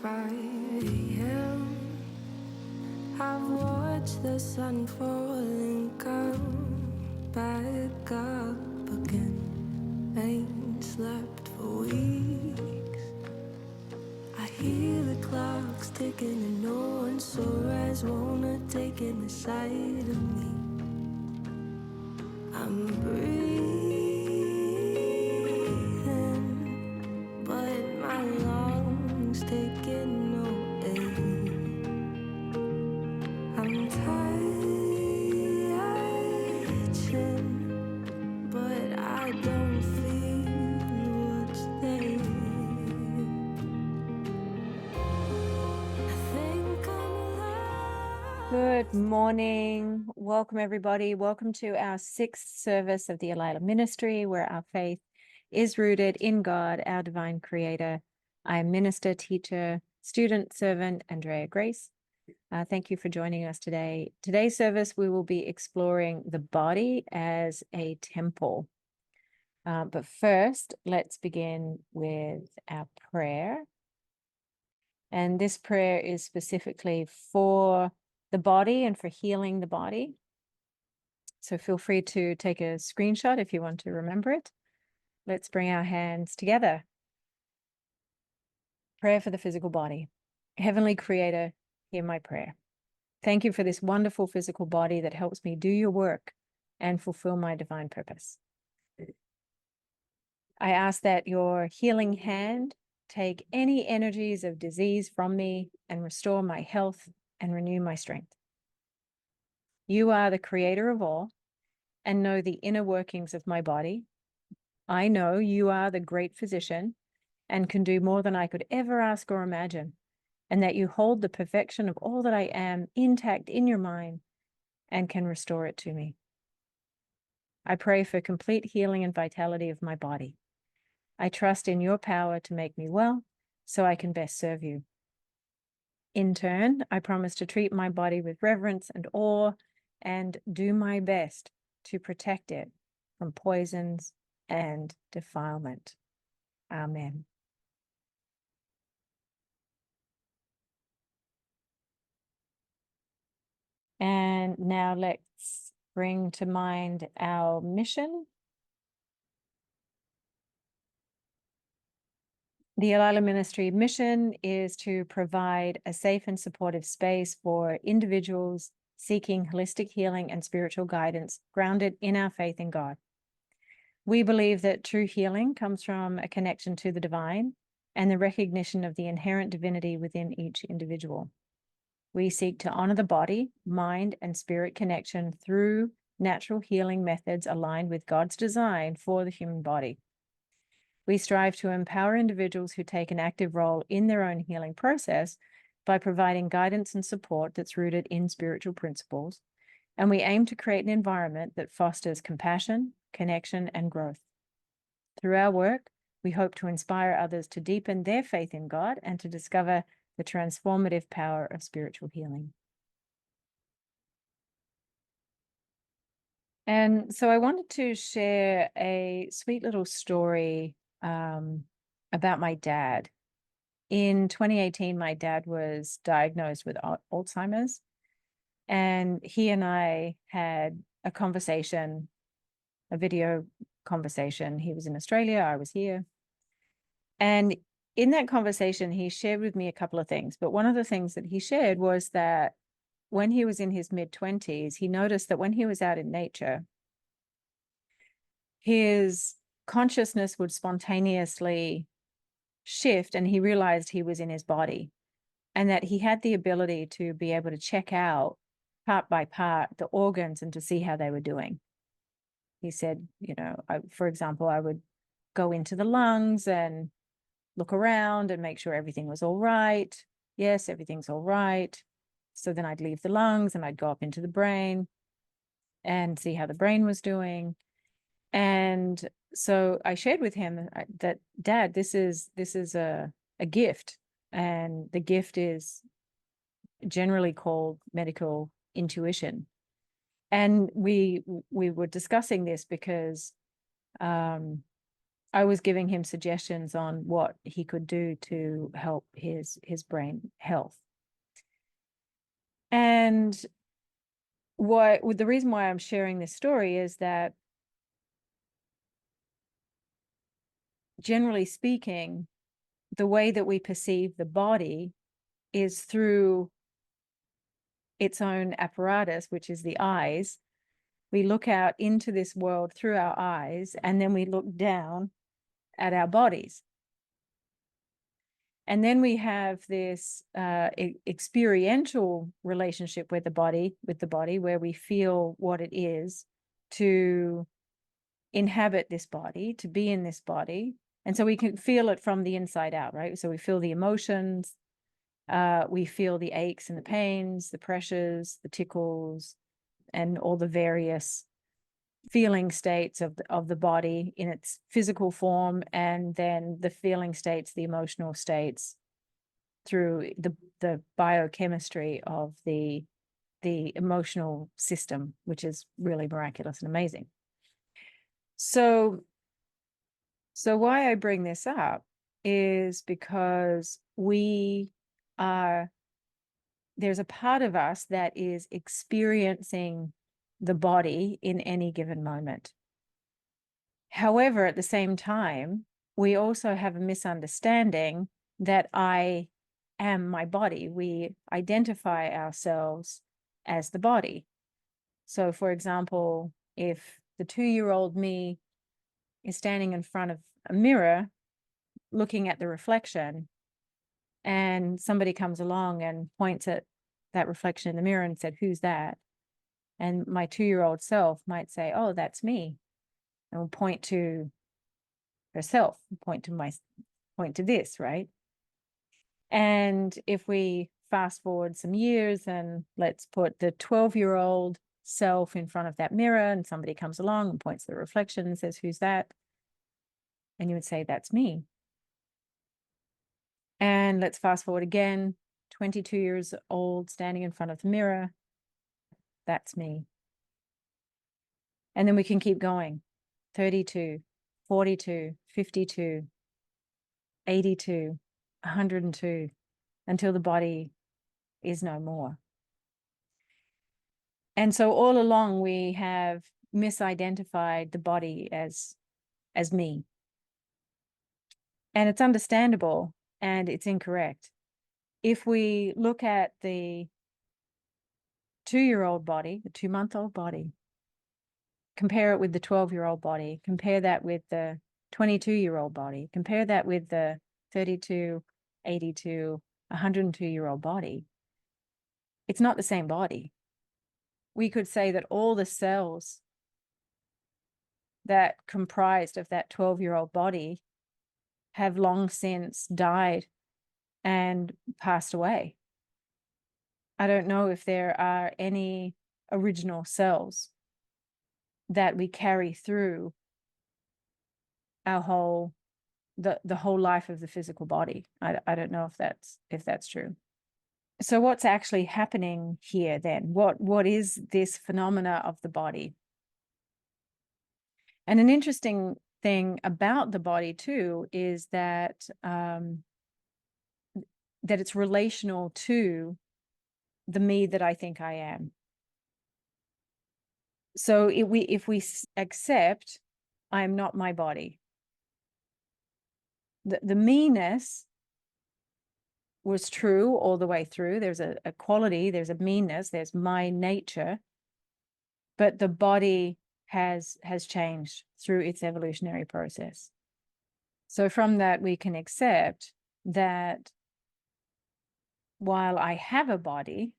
5 a.m. I've watched the sun fall and come back up again. Ain't slept for weeks. I hear the clocks ticking and no one sore eyes wanna take in the sight of me. I'm breathing, but my lungs taking no air. I'm touching, but I don't feel what's there. I think I'm alive. Good morning. Welcome, everybody. Welcome to our 6th service of the Elila Ministry, where our faith is rooted in God, our divine creator. I am minister, teacher, student, servant, Andrea Grace. Thank you for joining us today. Today's service, we will be exploring the body as a temple. But first, let's begin with our prayer. And this prayer is specifically for the body and for healing the body. So feel free to take a screenshot if you want to remember it. Let's bring our hands together. Prayer for the physical body. Heavenly Creator, hear my prayer. Thank you for this wonderful physical body that helps me do your work and fulfill my divine purpose. I ask that your healing hand take any energies of disease from me and restore my health and renew my strength. You are the creator of all and know the inner workings of my body. I know you are the great physician and can do more than I could ever ask or imagine, and that you hold the perfection of all that I am intact in your mind and can restore it to me. I pray for complete healing and vitality of my body. I trust in your power to make me well so I can best serve you. In turn, I promise to treat my body with reverence and awe and do my best to protect it from poisons and defilement. Amen. And now let's bring to mind our mission. The Elila Ministry mission is to provide a safe and supportive space for individuals seeking holistic healing and spiritual guidance grounded in our faith in God. We believe that true healing comes from a connection to the divine and the recognition of the inherent divinity within each individual. We seek to honor the body, mind, and spirit connection through natural healing methods aligned with God's design for the human body. We strive to empower individuals who take an active role in their own healing process by providing guidance and support that's rooted in spiritual principles, and we aim to create an environment that fosters compassion, connection, and growth. Through our work, we hope to inspire others to deepen their faith in God and to discover the transformative power of spiritual healing. And so I wanted to share a sweet little story about my dad. In 2018, my dad was diagnosed with Alzheimer's, and he and I had a conversation, a video conversation. He was in Australia, I was here. And in that conversation, he shared with me a couple of things. But one of the things that he shared was that when he was in his mid-20s, he noticed that when he was out in nature, his consciousness would spontaneously shift, and he realized he was in his body and that he had the ability to be able to check out part by part the organs and to see how they were doing. He said, for example, I would go into the lungs and look around and make sure everything was all right. Yes, everything's all right. So then I'd leave the lungs and I'd go up into the brain and see how the brain was doing. And so I shared with him that, Dad, this is a gift, and the gift is generally called medical intuition. And we were discussing this because I was giving him suggestions on what he could do to help his brain health. And the reason why I'm sharing this story is that, generally speaking, the way that we perceive the body is through its own apparatus, which is the eyes. We look out into this world through our eyes, and then we look down at our bodies. And then we have this experiential relationship with the body, where we feel what it is to inhabit this body, to be in this body. And so we can feel it from the inside out, right? So we feel the emotions, we feel the aches and the pains, the pressures, the tickles, and all the various feeling states of the body in its physical form, and then the feeling states, the emotional states, through the biochemistry of the emotional system, which is really miraculous and amazing. So why I bring this up is because there's a part of us that is experiencing the body in any given moment. However, at the same time, we also have a misunderstanding that I am my body. We identify ourselves as the body. So, for example, if the 2-year-old me is standing in front of a mirror looking at the reflection, and somebody comes along and points at that reflection in the mirror and said, "Who's that?" And my 2-year-old self might say, "Oh, that's me," and will point to herself, point to this, right? And if we fast forward some years, and let's put the 12-year-old self in front of that mirror, and somebody comes along and points to the reflection and says, "Who's that?" And you would say, "That's me." And let's fast forward again, 22 years old, standing in front of the mirror. "That's me." And then we can keep going. 32, 42, 52, 82, 102, until the body is no more. And so all along we have misidentified the body as me. And it's understandable, and it's incorrect. If we look at the 2-year-old body, the 2-month-old body, compare it with the 12-year-old body, compare that with the 22-year-old body, compare that with the 32, 82, 102-year-old body, it's not the same body. We could say that all the cells that comprised of that 12-year-old body have long since died and passed away. I don't know if there are any original cells that we carry through our whole the whole life of the physical body. I don't know if that's true. So what's actually happening here then? What is this phenomena of the body? And an interesting thing about the body too is that that it's relational to the me that I think I am. So if we accept I'm not my body, the meanness was true all the way through. There's a quality, there's a meanness, there's my nature, but the body has changed through its evolutionary process. So from that, we can accept that while I have a body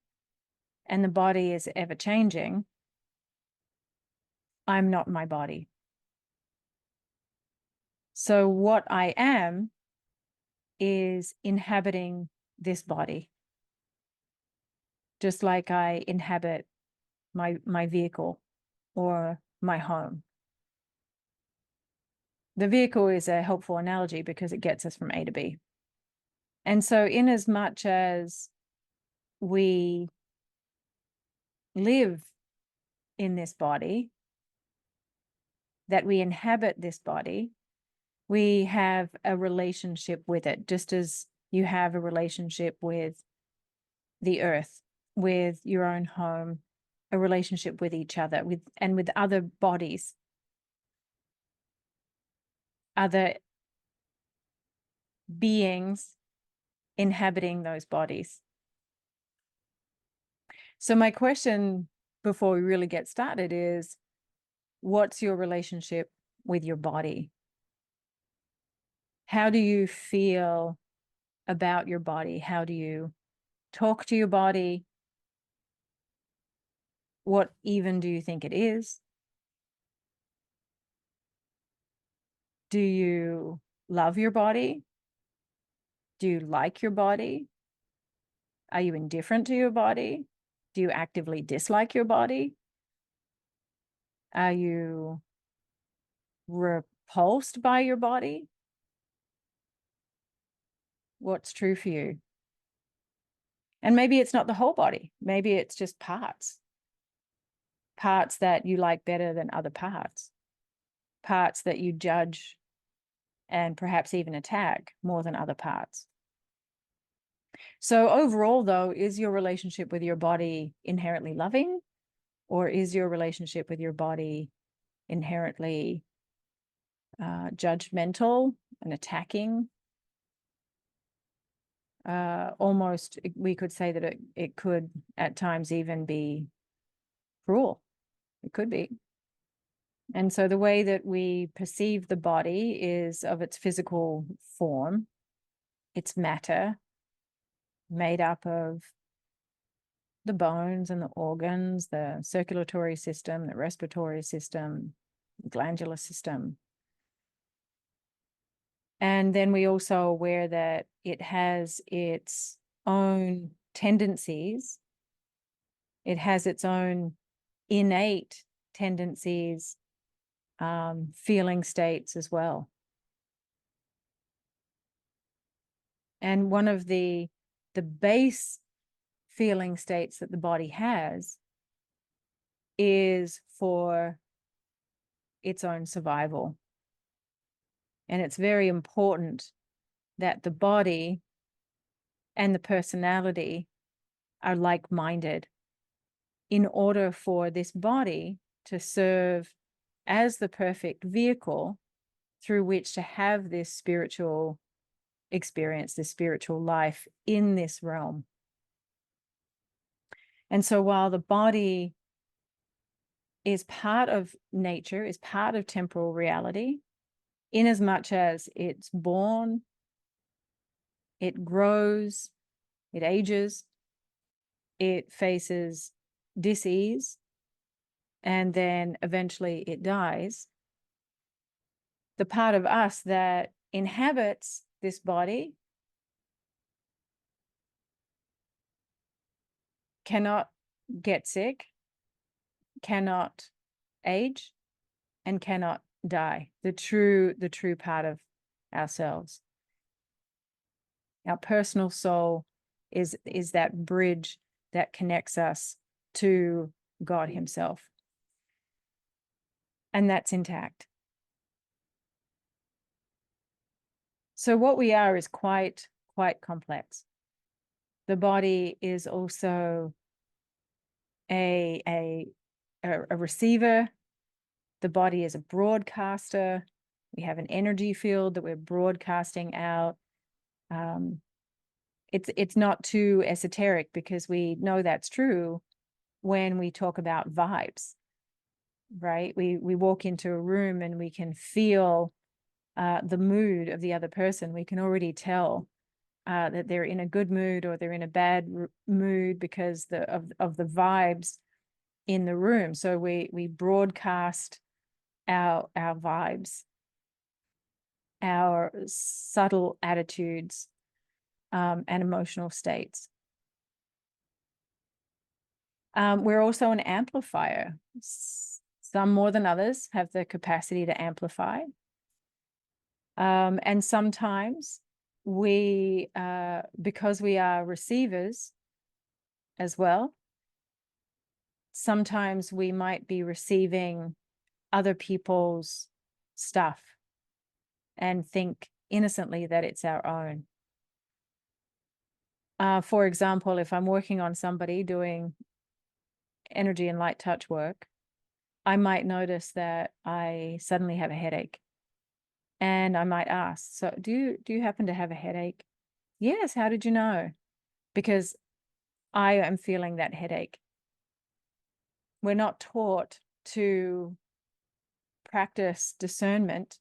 and the body is ever changing, I'm not my body. So what I am is inhabiting this body, just like I inhabit my vehicle or my home. The vehicle is a helpful analogy because it gets us from A to B. And so in as much as we live in this body, that we inhabit this body, We have a relationship with it, just as you have a relationship with the earth, with your own home, a relationship with each other, with other bodies, other beings inhabiting those bodies. So my question before we really get started is, what's your relationship with your body? How do you feel about your body? How do you talk to your body? What even do you think it is? Do you love your body? Do you like your body? Are you indifferent to your body? Do you actively dislike your body? Are you repulsed by your body? What's true for you? And maybe it's not the whole body. Maybe it's just parts that you like better than other parts that you judge and perhaps even attack more than other parts. So overall, though, is your relationship with your body inherently loving, or is your relationship with your body inherently judgmental and attacking? Almost, we could say that it could at times even be cruel. It could be. And so the way that we perceive the body is of its physical form, its matter, made up of the bones and the organs, the circulatory system, the respiratory system, the glandular system. And then we also are aware that it has its own tendencies. It has its own innate tendencies, feeling states as well. And one of the base feeling states that the body has is for its own survival. And it's very important that the body and the personality are like-minded in order for this body to serve as the perfect vehicle through which to have this spiritual experience, this spiritual life in this realm. And so while the body is part of nature, is part of temporal reality, in as much as it's born, it grows, it ages, it faces dis-ease, and then eventually it dies, the part of us that inhabits this body cannot get sick, cannot age, and cannot die. The true part of ourselves. Our personal soul is that bridge that connects us to God himself. And that's intact. So what we are is quite complex. The body is also a receiver. The body is a broadcaster. We have an energy field that we're broadcasting out. It's not too esoteric, because we know that's true when we talk about vibes, right? We walk into a room and we can feel the mood of the other person. We can already tell that they're in a good mood or they're in a bad mood because of the vibes in the room. So we broadcast our vibes, our subtle attitudes, and emotional states. We're also an amplifier. Some more than others have the capacity to amplify. And sometimes we, because we are receivers as well, sometimes we might be receiving other people's stuff, and think innocently that it's our own. For example, if I'm working on somebody doing energy and light touch work, I might notice that I suddenly have a headache. And I might ask, so do you happen to have a headache? Yes, how did you know? Because I am feeling that headache. We're not taught to practice discernment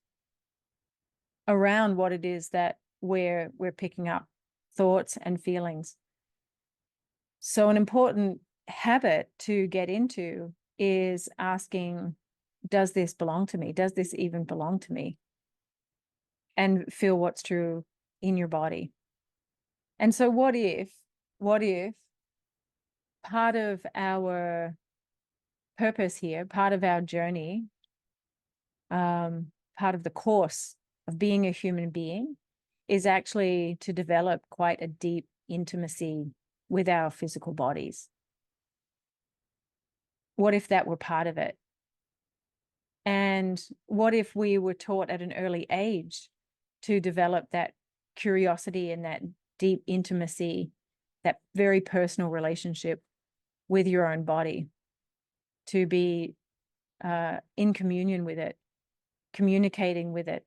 around what it is that we're picking up, thoughts and feelings. So an important habit to get into is asking, does this belong to me? Does this even belong to me? And feel what's true in your body. And so what if part of our purpose here, part of our journey, part of the course of being a human being is actually to develop quite a deep intimacy with our physical bodies? What if that were part of it? And what if we were taught at an early age to develop that curiosity and that deep intimacy, that very personal relationship with your own body, to be in communion with it, communicating with it,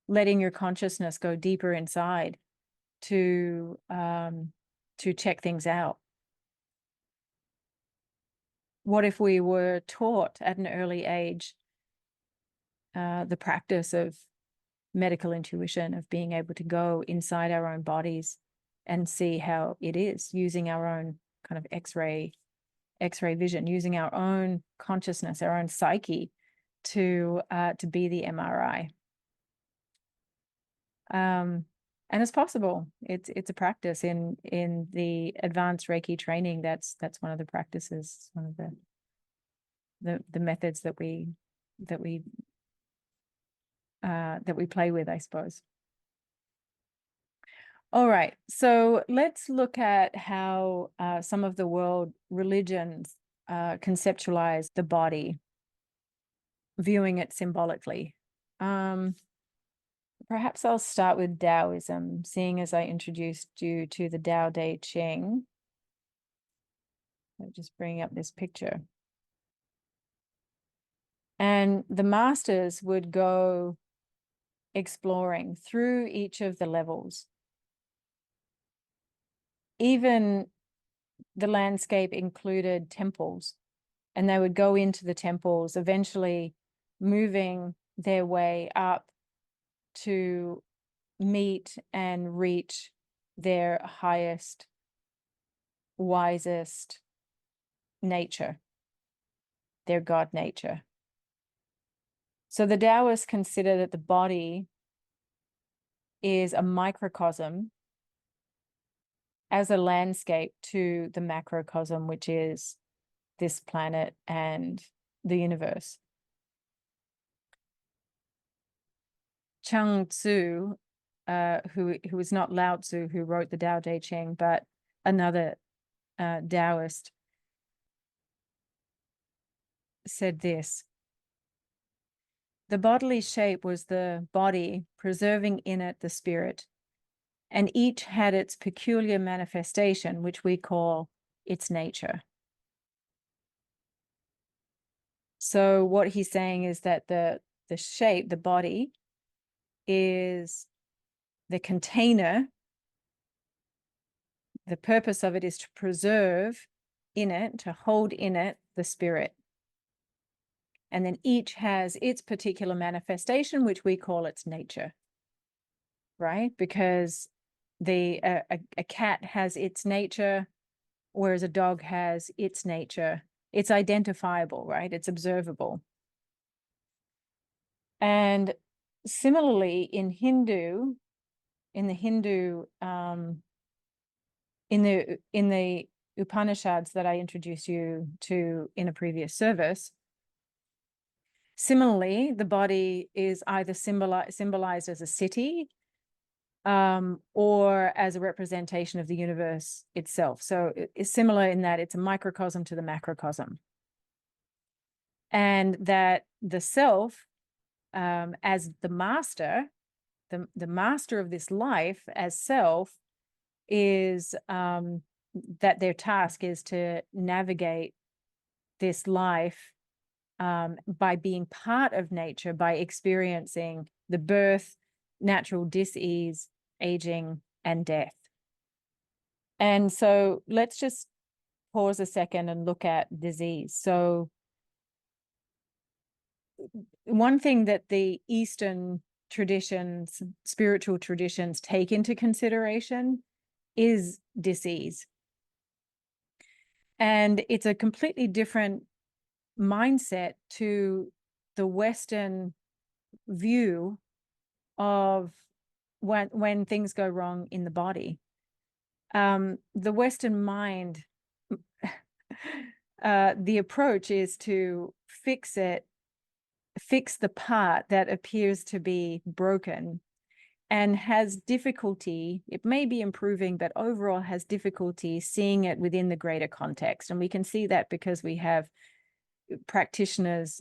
letting your consciousness go deeper inside to check things out? What if we were taught at an early age the practice of medical intuition, of being able to go inside our own bodies and see how it is, using our own kind of X-ray vision, using our own consciousness, our own psyche to be the MRI. And it's possible. It's a practice in the advanced Reiki training. That's one of the practices, one of the methods that we play with, I suppose. All right, so let's look at how some of the world religions conceptualize the body, viewing it symbolically. Perhaps I'll start with Taoism, seeing as I introduced you to the Tao Te Ching. I'll just bring up this picture. And the masters would go exploring through each of the levels. Even the landscape included temples, and they would go into the temples, eventually moving their way up to meet and reach their highest, wisest nature, their God nature. So the Taoists consider that the body is a microcosm as a landscape to the macrocosm, which is this planet and the universe. Chuang Tzu, who was not Lao Tzu, who wrote the Tao Te Ching, but another Taoist, said this: the bodily shape was the body, preserving in it the spirit, and each had its peculiar manifestation, which we call its nature. So what he's saying is that the shape, the body, is the container. The purpose of it is to preserve in it, to hold in it the spirit. And then each has its particular manifestation, which we call its nature, right? Because a cat has its nature, whereas a dog has its nature. It's identifiable, right? It's observable. And similarly, in the Upanishads that I introduced you to in a previous service, similarly, the body is either symbolized as a city or as a representation of the universe itself. So it's similar in that it's a microcosm to the macrocosm. And that the self, as the master, the master of this life as self is that their task is to navigate this life by being part of nature, by experiencing the birth, natural dis-ease, aging, and death. And so let's just pause a second and look at disease. So one thing that the Eastern traditions, spiritual traditions, take into consideration is disease. And it's a completely different mindset to the Western view of when things go wrong in the body. The Western mind, the approach is to fix the part that appears to be broken and has difficulty, it may be improving, but overall has difficulty seeing it within the greater context. And we can see that because we have practitioners,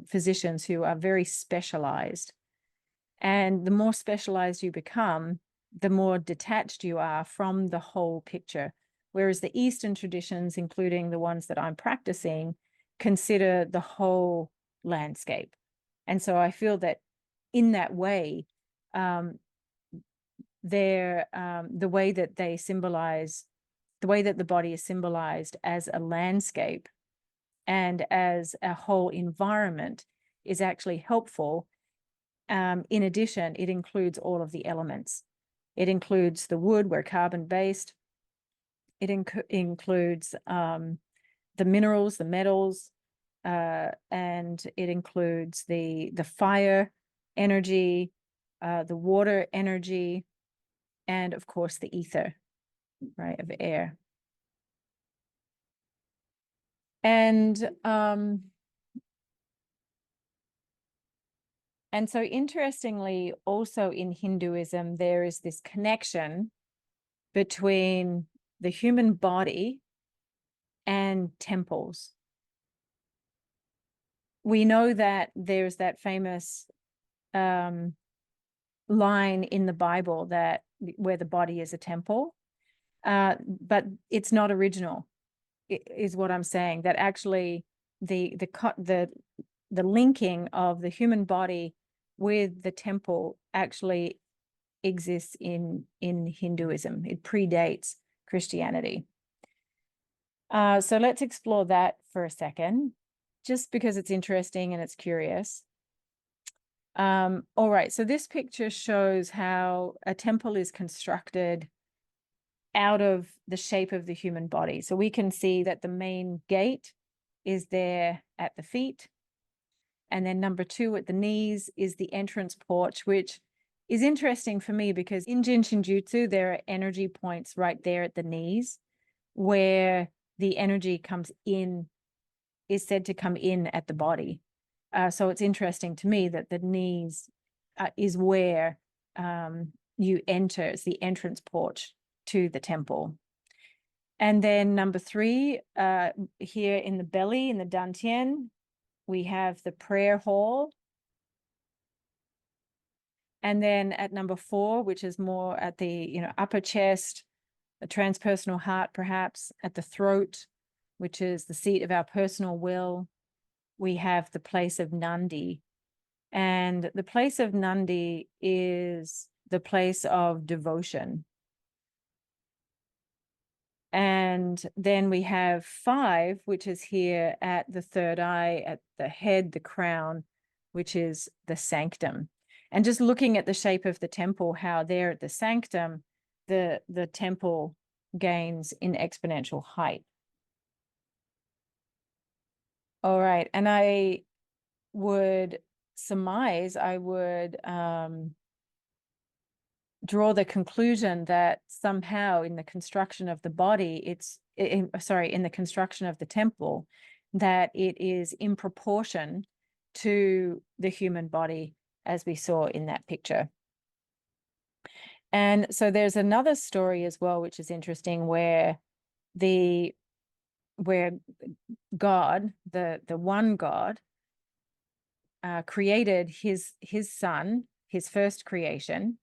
physicians who are very specialized. And the more specialized you become, the more detached you are from the whole picture. Whereas the Eastern traditions, including the ones that I'm practicing, consider the whole landscape. And so I feel that in that way, the way that they symbolize, the way that the body is symbolized as a landscape and as a whole environment is actually helpful. In addition, it includes all of the elements. It includes the wood, we're carbon-based. It includes the minerals, the metals, and it includes the fire energy, the water energy, and of course the ether, right, of air. And so interestingly, also in Hinduism, there is this connection between the human body and temples. We know that there's that famous line in the Bible that where the body is a temple, but it's not original, is what I'm saying. That actually the linking of the human body with the temple actually exists in Hinduism. It predates Christianity. So let's explore that for a second, just because it's interesting and it's curious. All right, so this picture shows how a temple is constructed out of the shape of the human body. So we can see that the main gate is there at the feet. And then number 2 at the knees is the entrance porch, which is interesting for me because in Jin Shinjutsu, there are energy points right there at the knees where the energy comes in, is said to come in at the body. So it's interesting to me that the knees is where you enter, it's the entrance porch to the temple. And then number 3, here in the belly, in the dantian, we have the prayer hall. And then at number 4, which is more at the upper chest, the transpersonal heart, perhaps at the throat, which is the seat of our personal will, we have the place of Nandi. And the place of Nandi is the place of devotion. And then we have 5, which is here at the third eye, at the head, the crown, which is the sanctum. And just looking at the shape of the temple, how there at the sanctum, the temple gains in exponential height. All right, and I would surmise, I would draw the conclusion that somehow in the construction of the body, in the construction of the temple, that it is in proportion to the human body, as we saw in that picture. And so there's another story as well, which is interesting, where God, the one God, created his son his first creation.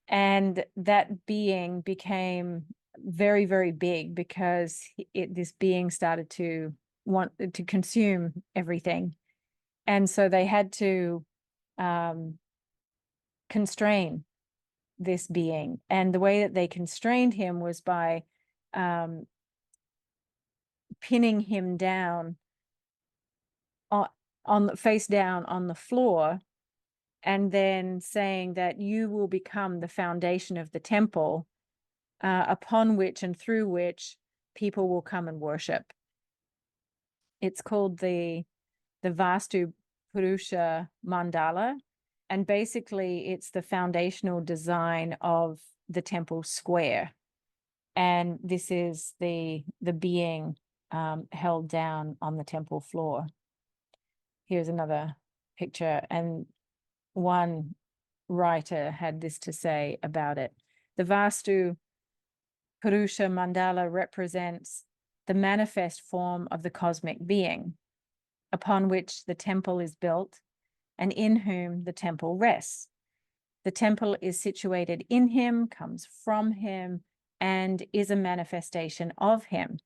And that being became very, very big because this being started to want to consume everything. And so they had to constrain this being. And the way that they constrained him was by pinning him down on face down on the floor, and then saying that you will become the foundation of the temple, upon which and through which people will come and worship. It's called the Vastu Purusha Mandala, and basically it's the foundational design of the temple square. And this is the being held down on the temple floor. Here's another picture, and one writer had this to say about it. The Vastu Purusha Mandala represents the manifest form of the cosmic being, upon which the temple is built and in whom the temple rests. The temple is situated in him, comes from him, and is a manifestation of him.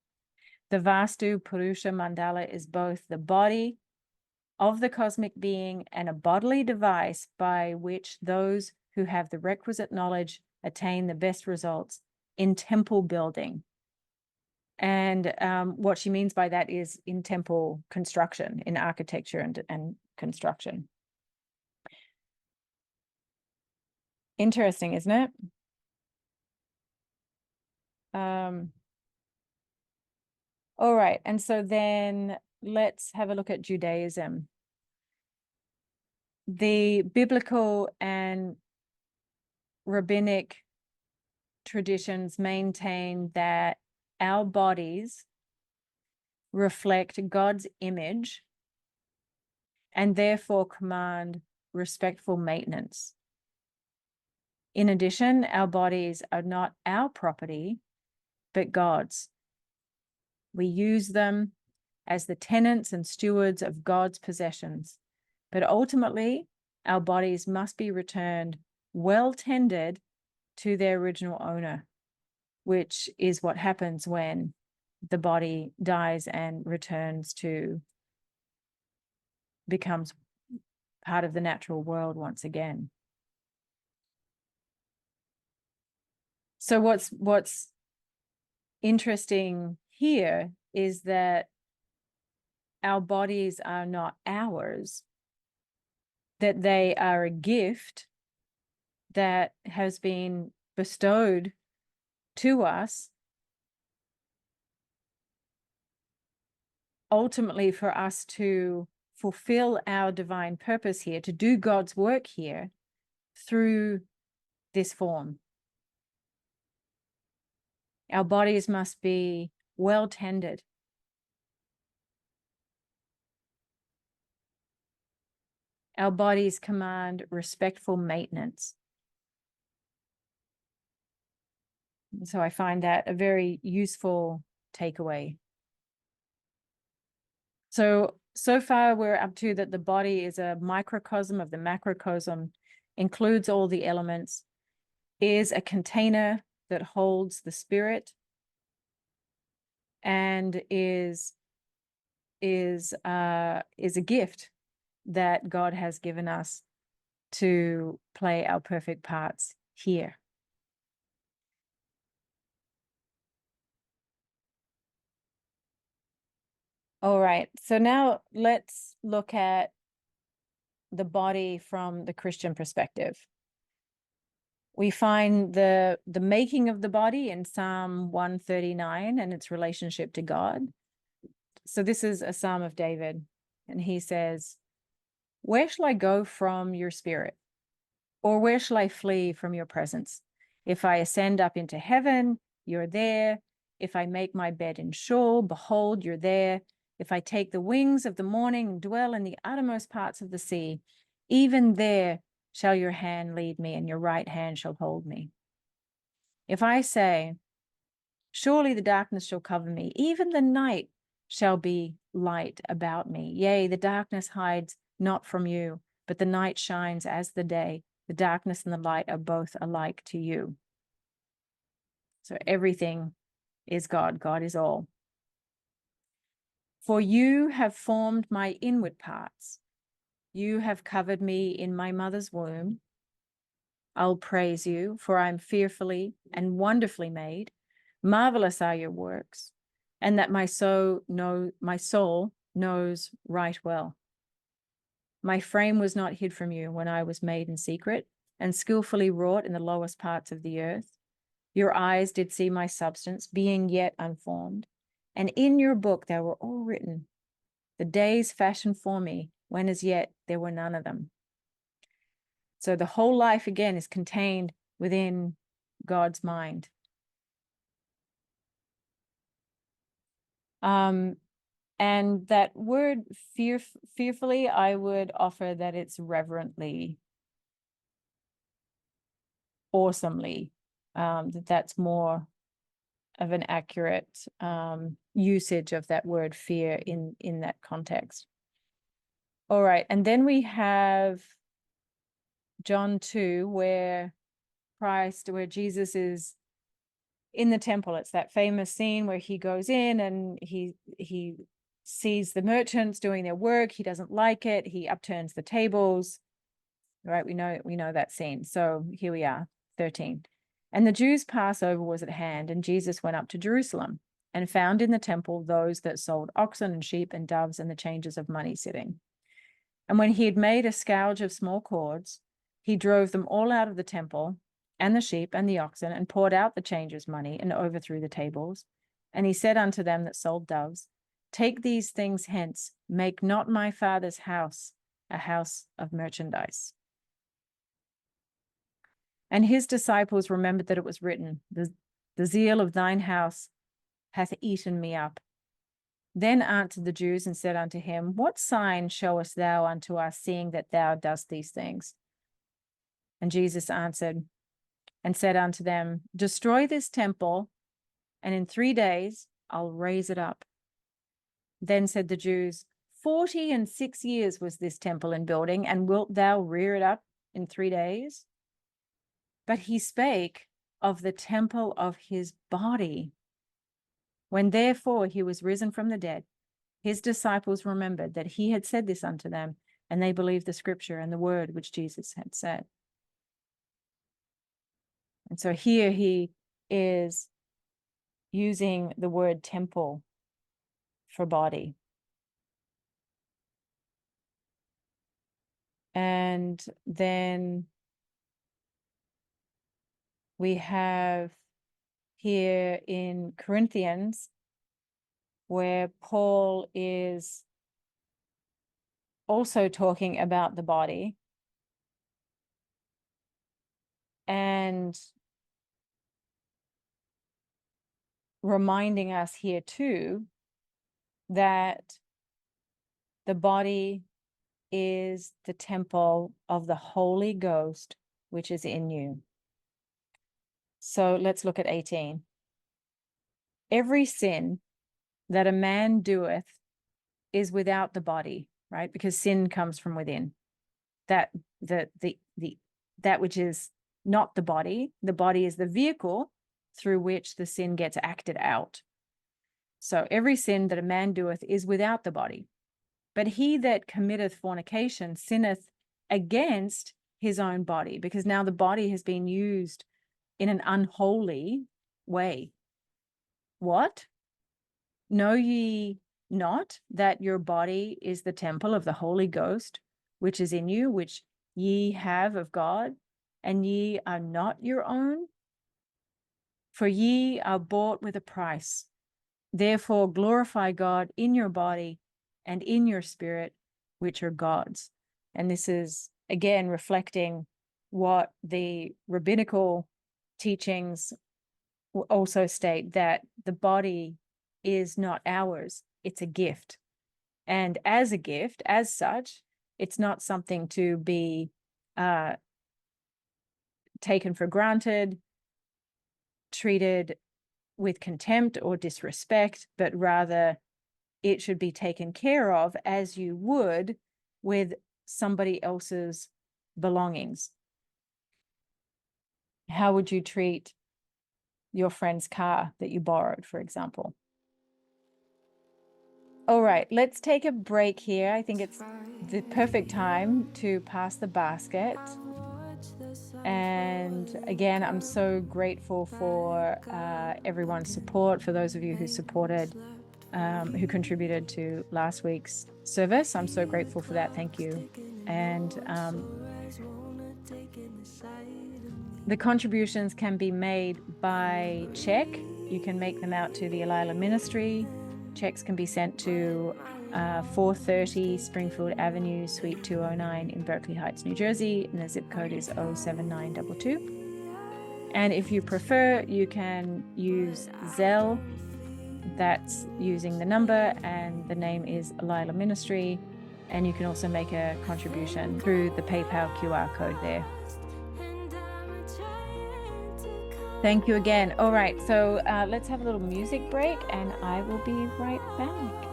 The Vastu Purusha Mandala is both the body of the cosmic being and a bodily device by which those who have the requisite knowledge attain the best results in temple building. And what she means by that is in temple construction, in architecture and construction. Interesting, isn't it? All right, and so then let's have a look at Judaism. The biblical and rabbinic traditions maintain that our bodies reflect God's image and therefore command respectful maintenance. In addition, our bodies are not our property, but God's. We use them as the tenants and stewards of God's possessions, but ultimately our bodies must be returned well tended to their original owner, which is what happens when the body dies and becomes part of the natural world once again. So what's interesting here is that our bodies are not ours, that they are a gift that has been bestowed to us ultimately for us to fulfill our divine purpose here, to do God's work here through this form. Our bodies must be well tended. Our bodies command respectful maintenance. So I find that a very useful takeaway. So far we're up to that the body is a microcosm of the macrocosm, includes all the elements, is a container that holds the spirit, and is a gift that God has given us to play our perfect parts here. All right, so now let's look at the body from the Christian perspective. We find the making of the body in Psalm 139 and its relationship to God. So this is a Psalm of David, and he says, "Where shall I go from your spirit? Or where shall I flee from your presence? If I ascend up into heaven, you're there. If I make my bed in Sheol, behold, you're there. If I take the wings of the morning and dwell in the uttermost parts of the sea, even there shall your hand lead me, and your right hand shall hold me. If I say, surely the darkness shall cover me, even the night shall be light about me. Yea, the darkness hides not from you. but the night shines as the day. The darkness and the light are both alike to you. So everything is God. God is all. For you have formed my inward parts. You have covered me in my mother's womb. I'll praise you, for I am fearfully and wonderfully made. Marvelous are your works, and that my soul knows right well. My frame was not hid from you when I was made in secret and skillfully wrought in the lowest parts of the earth. Your eyes did see my substance, being yet unformed, and in your book they were all written, the days fashioned for me, when as yet there were none of them. So the whole life, again, is contained within God's mind. And that word fearfully, I would offer that it's reverently, awesomely, that's more of an accurate usage of that word fear in that context. All right, and then we have John 2, where Jesus is in the temple. It's that famous scene where he goes in and he sees the merchants doing their work. He doesn't like it. He upturns the tables. Right, we know that scene. So here we are, 13. And the Jews' Passover was at hand, and Jesus went up to Jerusalem and found in the temple those that sold oxen and sheep and doves and the changers of money sitting. And when he had made a scourge of small cords, he drove them all out of the temple, and the sheep and the oxen, and poured out the changers' money, and overthrew the tables. And he said unto them that sold doves, take these things hence, make not my Father's house a house of merchandise. And his disciples remembered that it was written, the zeal of thine house hath eaten me up. Then answered the Jews and said unto him, what sign showest thou unto us, seeing that thou dost these things? And Jesus answered and said unto them, destroy this temple, and in 3 days I'll raise it up. Then said the Jews, 46 years was this temple in building, and wilt thou rear it up in 3 days? But he spake of the temple of his body. When therefore he was risen from the dead, his disciples remembered that he had said this unto them, and they believed the scripture and the word which Jesus had said. And so here he is using the word temple for body. And then we have here in Corinthians, where Paul is also talking about the body and reminding us here too that the body is the temple of the Holy Ghost, which is in you. So let's look at 18. Every sin that a man doeth is without the body, right? Because sin comes from within. That which is not the body is the vehicle through which the sin gets acted out. So every sin that a man doeth is without the body. But he that committeth fornication sinneth against his own body, because now the body has been used in an unholy way. What? Know ye not that your body is the temple of the Holy Ghost, which is in you, which ye have of God, and ye are not your own? For ye are bought with a price. Therefore glorify God in your body and in your spirit, which are God's. And this is, again, reflecting what the rabbinical teachings also state, that the body is not ours, it's a gift. And as a gift, as such, it's not something to be taken for granted, treated with contempt or disrespect, but rather it should be taken care of as you would with somebody else's belongings? How would you treat your friend's car that you borrowed, for example? All right, let's take a break here. I think it's the perfect time to pass the basket. And again, I'm so grateful for everyone's support, for those of you who supported, who contributed to last week's service. I'm so grateful for that. Thank you. And the contributions can be made by check. You can make them out to the Elila Ministry. Checks can be sent to 430 Springfield Avenue, Suite 209 in Berkeley Heights, New Jersey, and the zip code is 07922. And if you prefer, you can use Zelle. That's using the number, and the name is Elila Ministry. And you can also make a contribution through the PayPal QR code there. Thank you again. All right, so let's have a little music break, and I will be right back.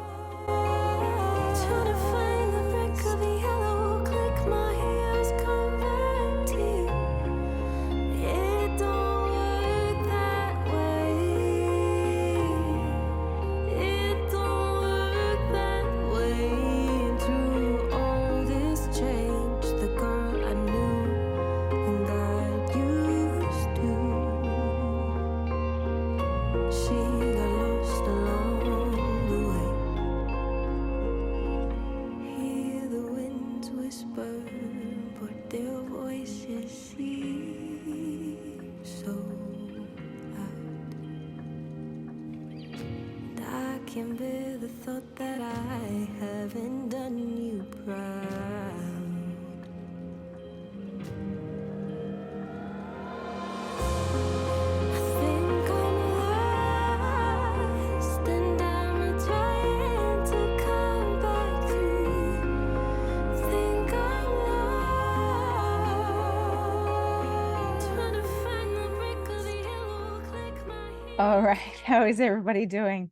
All right, how is everybody doing?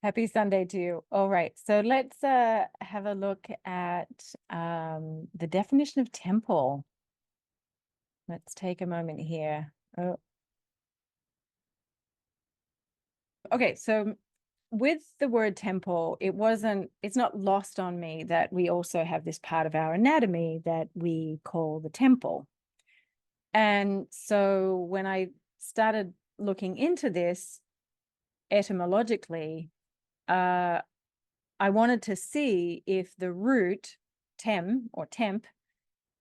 Happy Sunday to you. All right, so let's have a look at the definition of temple. Let's take a moment here. Oh. Okay, so with the word temple, it's not lost on me that we also have this part of our anatomy that we call the temple. And so when I started looking into this etymologically, I wanted to see if the root tem or temp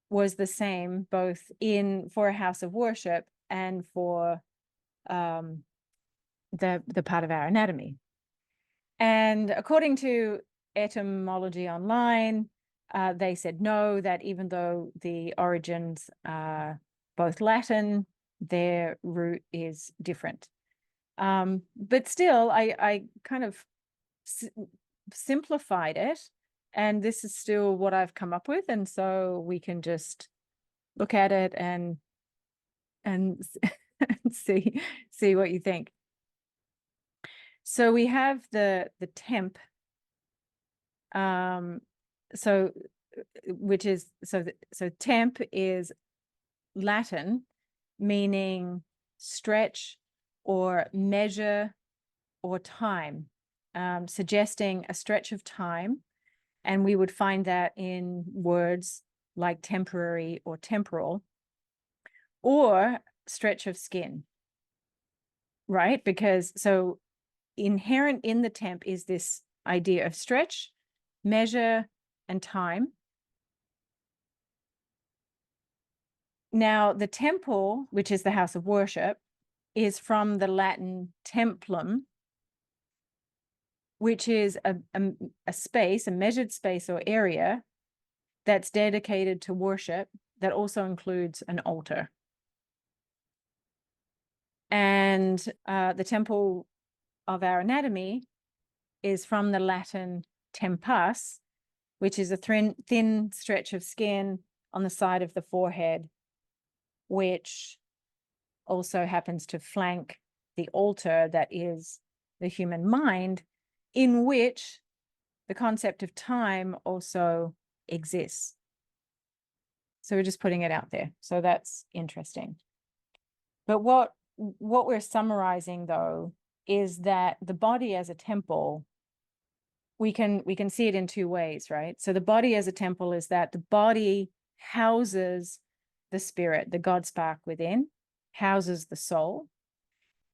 was the same both for a house of worship and for the part of our anatomy. And according to Etymology Online, they said no, that even though the origins are both Latin, their root is different. But still, I kind of simplified it, and this is still what I've come up with. And so we can just look at it and see what you think. So we have the temp, so temp is Latin, meaning stretch or measure or time, suggesting a stretch of time. And we would find that in words like temporary or temporal, or stretch of skin, right? Because so inherent in the temp is this idea of stretch, measure, and time. Now, the temple, which is the house of worship, is from the Latin templum, which is a space, a measured space or area that's dedicated to worship that also includes an altar. And the temple of our anatomy is from the Latin tempus, which is a thin stretch of skin on the side of the forehead, which also happens to flank the altar that is the human mind, in which the concept of time also exists. So we're just putting it out there. So that's interesting. But what we're summarizing, though, is that the body as a temple, we can see it in two ways, right? So the body as a temple is that the body houses the spirit, the God spark within, houses the soul.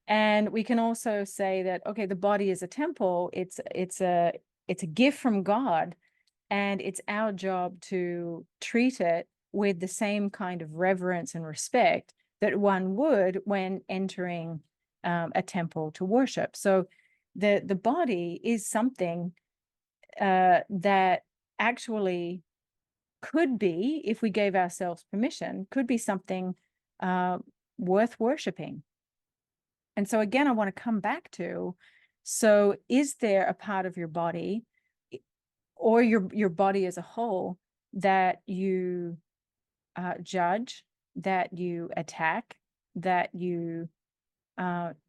And we can also say that, okay, the body is a temple, it's a gift from God, and it's our job to treat it with the same kind of reverence and respect that one would when entering a temple to worship. So the body is something that actually could be, if we gave ourselves permission, could be something worth worshiping. And so again, I want to come back to, so is there a part of your body or your body as a whole that you judge, that you attack, that you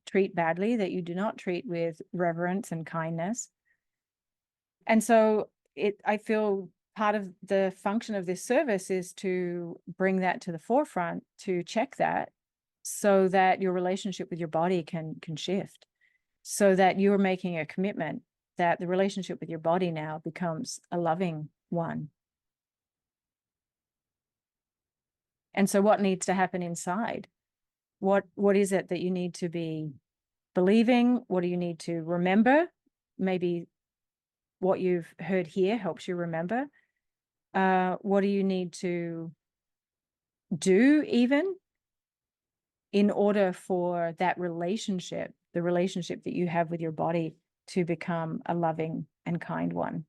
treat badly, that you do not treat with reverence and kindness? And so I feel part of the function of this service is to bring that to the forefront, to check that, so that your relationship with your body can shift, so that you're making a commitment that the relationship with your body now becomes a loving one. And so what needs to happen inside? What is it that you need to be believing? What do you need to remember? Maybe what you've heard here helps you remember. What do you need to do even in order for that relationship, the relationship that you have with your body, to become a loving and kind one?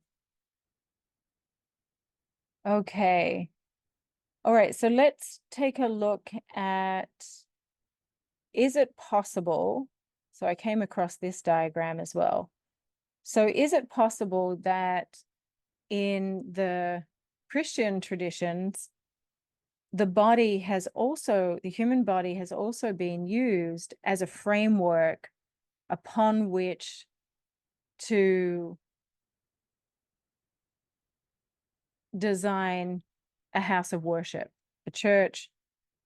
Okay. All right, so let's take a look at, is it possible? So I came across this diagram as well. So is it possible that in the Christian traditions, the human body has also been used as a framework upon which to design a house of worship, a church,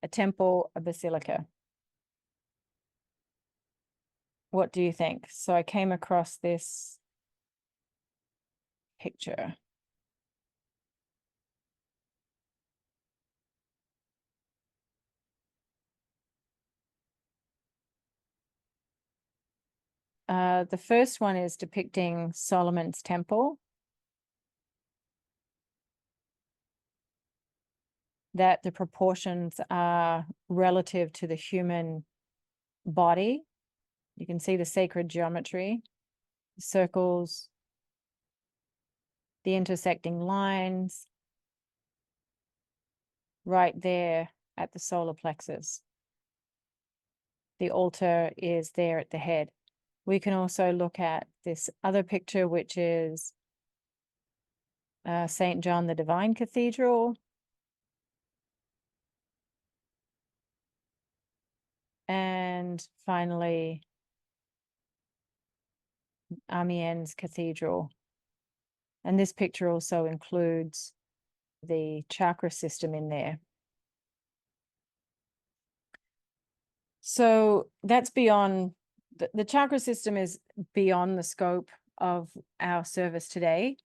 a temple, a basilica? What do you think? So I came across this picture. The first one is depicting Solomon's temple, that the proportions are relative to the human body. You can see the sacred geometry, the circles, the intersecting lines right there at the solar plexus. The altar is there at the head. We can also look at this other picture, which is St. John the Divine Cathedral. And finally, Amiens Cathedral. And this picture also includes the chakra system in there. So that's beyond, the chakra system is beyond the scope of our service today.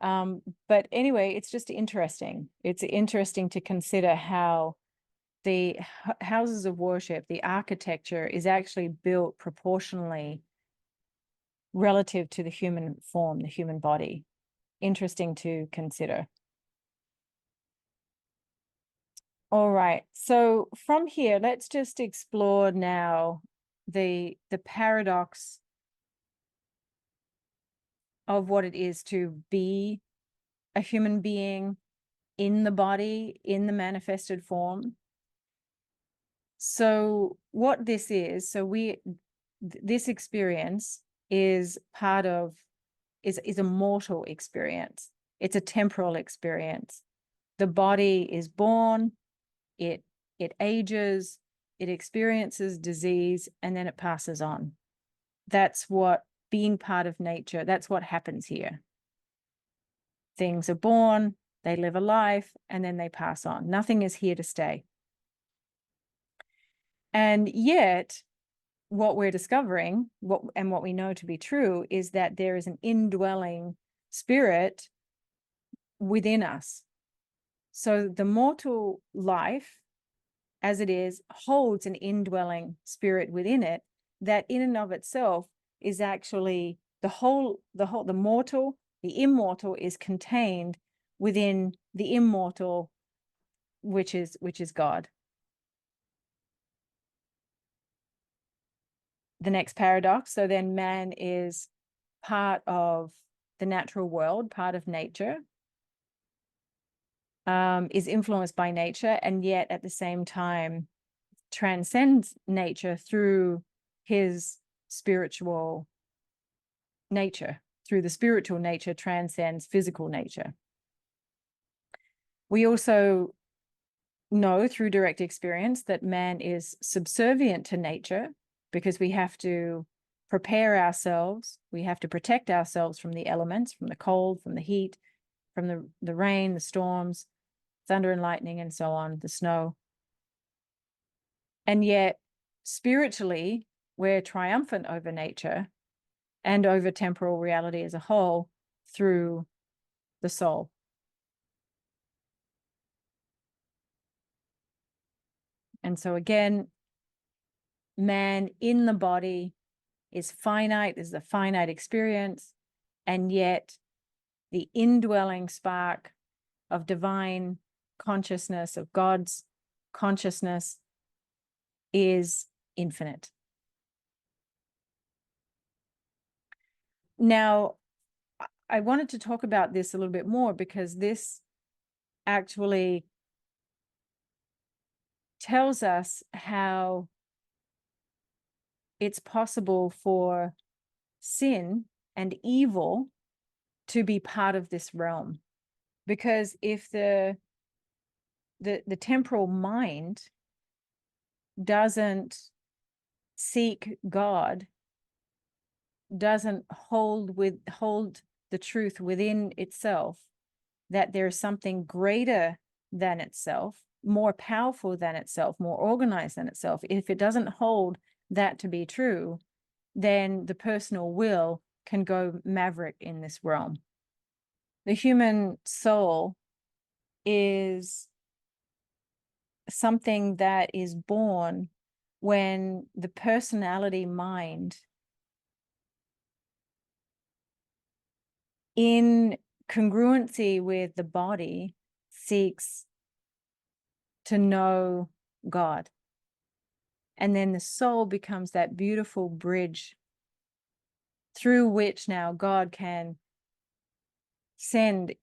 But anyway, it's just interesting. It's interesting to consider how the houses of worship, the architecture, is actually built proportionally relative to the human form, the human body. Interesting to consider. All right, so from here, let's just explore now the paradox of what it is to be a human being in the body, in the manifested form. So what this is, this experience is is a mortal experience. It's a temporal experience. The body is born, it ages, it experiences disease, and then it passes on. That's what being part of nature, that's what happens here. Things are born, They live a life and then they pass on. Nothing is here to stay. And yet, what we're discovering, what we know to be true, is that there is an indwelling spirit within us. So the mortal life, as it is, holds an indwelling spirit within it that in and of itself is actually the mortal, the immortal is contained within the immortal, which is God. The next paradox, so then man is part of the natural world, part of nature, is influenced by nature, and yet at the same time transcends nature through his spiritual nature. Through the spiritual nature transcends physical nature. We also know through direct experience that man is subservient to nature because we have to prepare ourselves. We have to protect ourselves from the elements, from the cold, from the heat, from the rain, the storms, thunder and lightning, and so on, the snow. And yet, spiritually, we're triumphant over nature and over temporal reality as a whole through the soul. And so again, man in the body is finite, is a finite experience, and yet the indwelling spark of divine consciousness, of God's consciousness, is infinite. Now, I wanted to talk about this a little bit more because this actually tells us how it's possible for sin and evil to be part of this realm. Because if the temporal mind doesn't seek God, doesn't hold the truth within itself, that there's something greater than itself, more powerful than itself, more organized than itself, if it doesn't hold that to be true, then the personal will can go maverick in this realm. The human soul is something that is born when the personality mind, in congruency with the body, seeks to know God. And then the soul becomes that beautiful bridge through which now God can send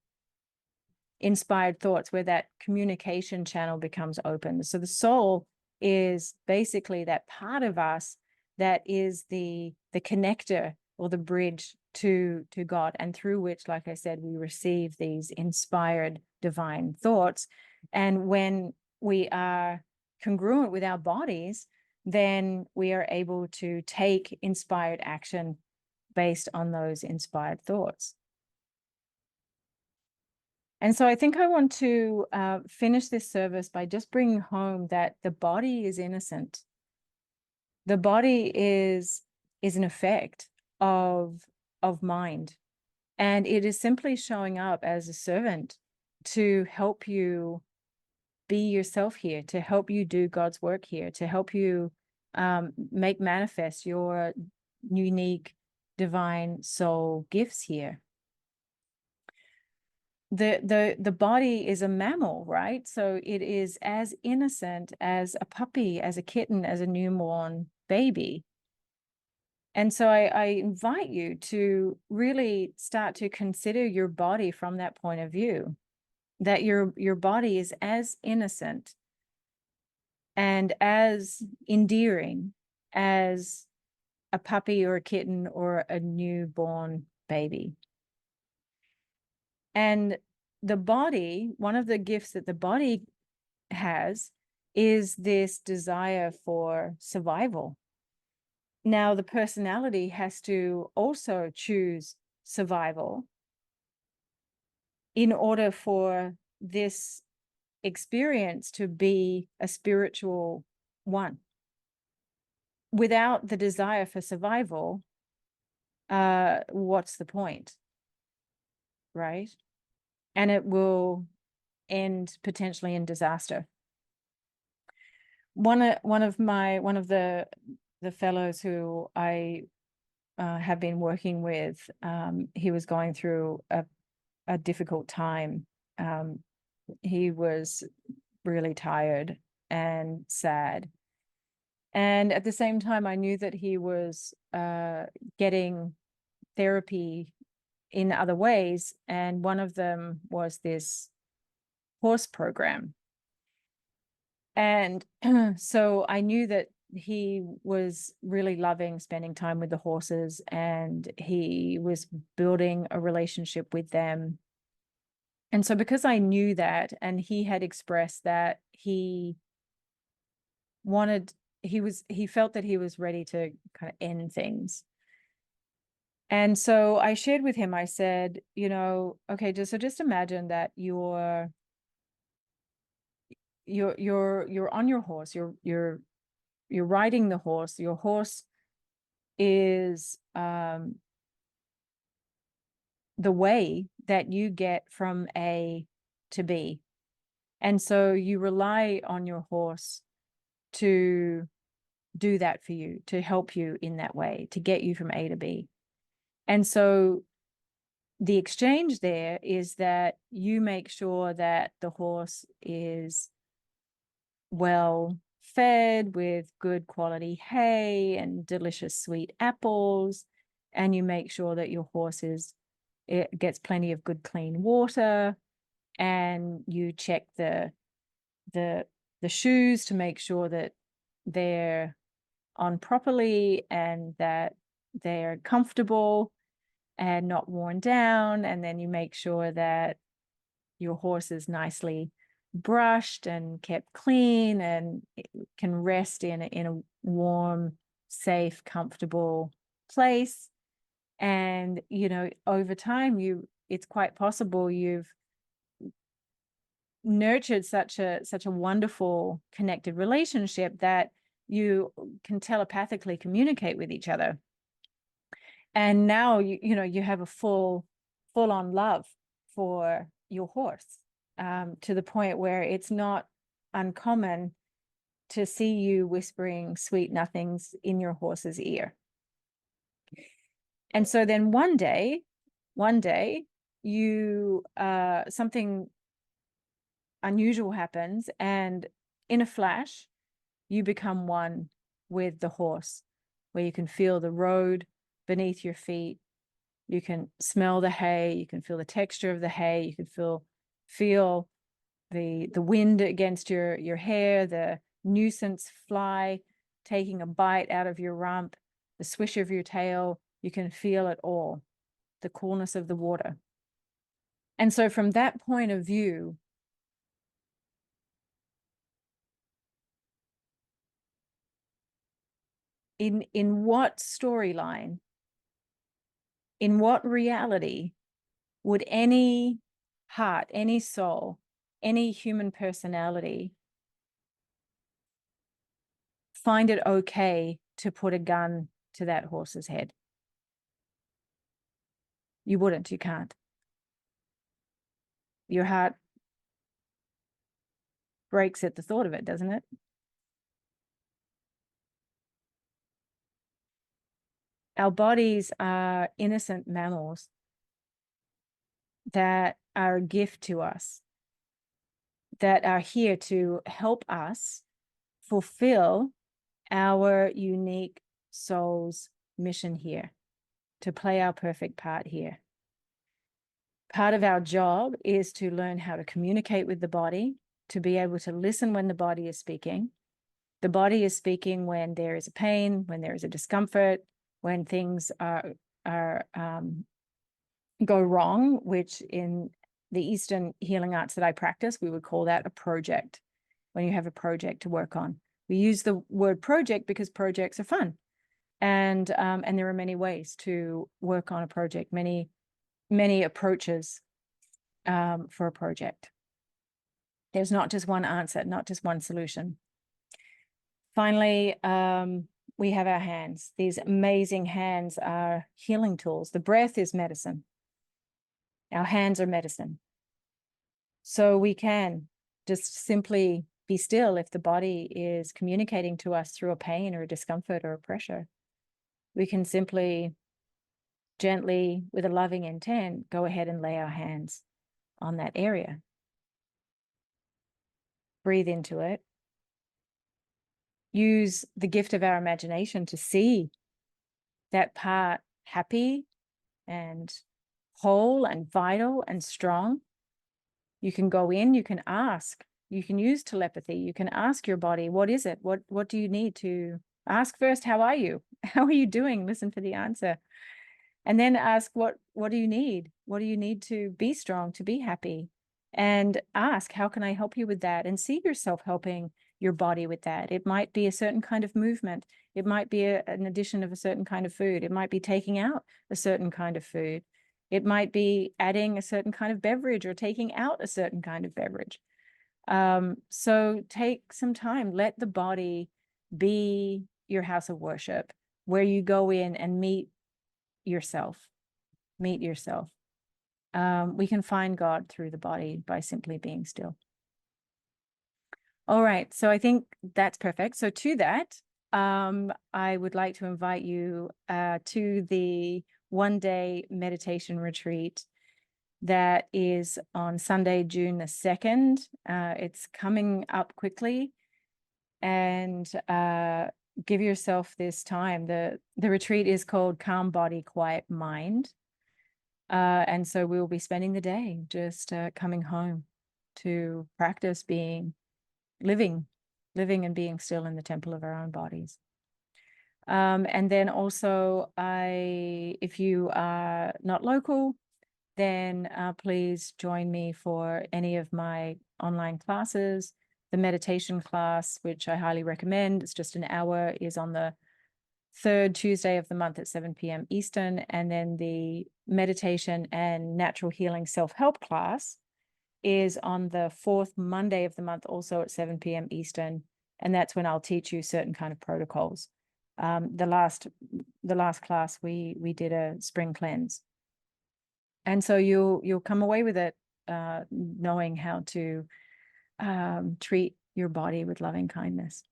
inspired thoughts, where that communication channel becomes open. So the soul is basically that part of us that is the connector or the bridge to God, and through which, like I said, we receive these inspired divine thoughts. And when we are congruent with our bodies, then we are able to take inspired action based on those inspired thoughts. And so I think I want to finish this service by just bringing home that the body is innocent. The body is an effect of mind, and it is simply showing up as a servant to help you be yourself here, to help you do God's work here, to help you make manifest your unique divine soul gifts here. The body is a mammal, right? So it is as innocent as a puppy, as a kitten, as a newborn baby. And so I invite you to really start to consider your body from that point of view, that your body is as innocent and as endearing as a puppy or a kitten or a newborn baby. And the body, one of the gifts that the body has is this desire for survival. Now, the personality has to also choose survival in order for this experience to be a spiritual one. Without the desire for survival, what's the point? Right? And it will end potentially in disaster. One of the fellows who I have been working with, he was going through a difficult time. He was really tired and sad. And at the same time, I knew that he was getting therapy in other ways. And one of them was this horse program. And so I knew that he was really loving spending time with the horses, and he was building a relationship with them. And so because I knew that, and he had expressed that he felt that he was ready to kind of end things. And so I shared with him, I said, okay, just imagine that you're on your horse, you're riding the horse. Your horse is the way that you get from A to B. And so you rely on your horse to do that for you, to help you in that way, to get you from A to B. And so the exchange there is that you make sure that the horse is well fed with good quality hay and delicious sweet apples, and you make sure that your horse it gets plenty of good clean water, and you check the shoes to make sure that they're on properly and that they're comfortable and not worn down. And then you make sure that your horse is nicely brushed and kept clean and can rest in a warm, safe, comfortable place. And, over time, it's quite possible you've nurtured such a wonderful connected relationship that you can telepathically communicate with each other. And now you have a full on love for your horse, to the point where it's not uncommon to see you whispering sweet nothings in your horse's ear. And so then one day you something unusual happens, and in a flash you become one with the horse, where you can feel the road beneath your feet, you can smell the hay, you can feel the texture of the hay, you can feel the wind against your hair, the nuisance fly taking a bite out of your rump, the swish of your tail. You can feel it all, the coolness of the water. And so from that point of view, in what storyline, in what reality would any heart, any soul, any human personality find it okay to put a gun to that horse's head? You wouldn't, you can't. Your heart breaks at the thought of it, doesn't it? Our bodies are innocent mammals that are a gift to us, that are here to help us fulfill our unique soul's mission here, to play our perfect part here. Part of our job is to learn how to communicate with the body, to be able to listen when the body is speaking. The body is speaking when there is a pain, when there is a discomfort, when things go wrong, which in the Eastern healing arts that I practice, we would call that a project, when you have a project to work on. We use the word project because projects are fun. And there are many ways to work on a project, many approaches. for a project. There's not just one answer, not just one solution. Finally, we have our hands. These amazing hands are healing tools. The breath is medicine. Our hands are medicine. So we can just simply be still if the body is communicating to us through a pain or a discomfort or a pressure. We can simply, gently, with a loving intent, go ahead and lay our hands on that area. Breathe into it. Use the gift of our imagination to see that part happy and whole and vital and strong. You can go in, you can ask, you can use telepathy, you can ask your body, what is it? What do you need to ask first? How are you? How are you doing? Listen for the answer. And then ask, what do you need? What do you need to be strong, to be happy? And ask, how can I help you with that? And see yourself helping your body with that. It might be a certain kind of movement. It might be an addition of a certain kind of food. It might be taking out a certain kind of food. It might be adding a certain kind of beverage or taking out a certain kind of beverage. So take some time, let the body be your house of worship, where you go in and meet yourself. We can find God through the body by simply being still. All right, so I think that's perfect. So to that, I would like to invite you to the one-day meditation retreat that is on Sunday, June the 2nd. It's coming up quickly, and give yourself this time. The retreat is called Calm Body, Quiet Mind. And so we'll be spending the day just coming home to practice living and being still in the temple of our own bodies. And then also, if you are not local, then please join me for any of my online classes. The meditation class, which I highly recommend, it's just an hour, is on the 3rd Tuesday of the month at 7 p.m. Eastern. And then the meditation and natural healing self-help class is on the 4th Monday of the month, also at 7 p.m. Eastern. And that's when I'll teach you certain kind of protocols. The last class, we did a spring cleanse. And so you'll come away with it, knowing how to treat your body with loving kindness.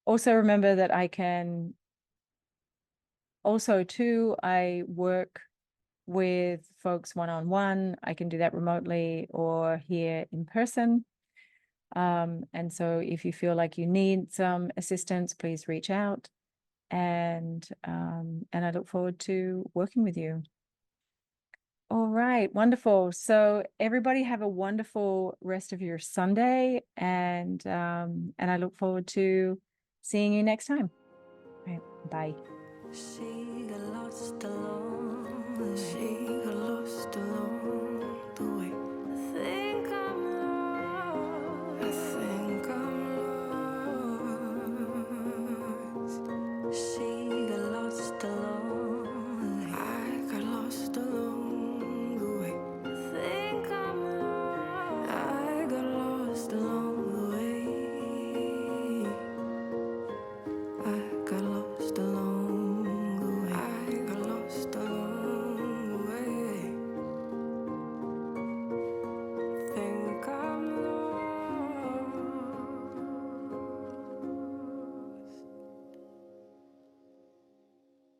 Also remember that I work with folks one-on-one. I can do that remotely or here in person. And so if you feel like you need some assistance, please reach out. And I look forward to working with you. All right, wonderful. So everybody have a wonderful rest of your Sunday, and I look forward to seeing you next time. All right, bye. She got lost alone. She got lost alone.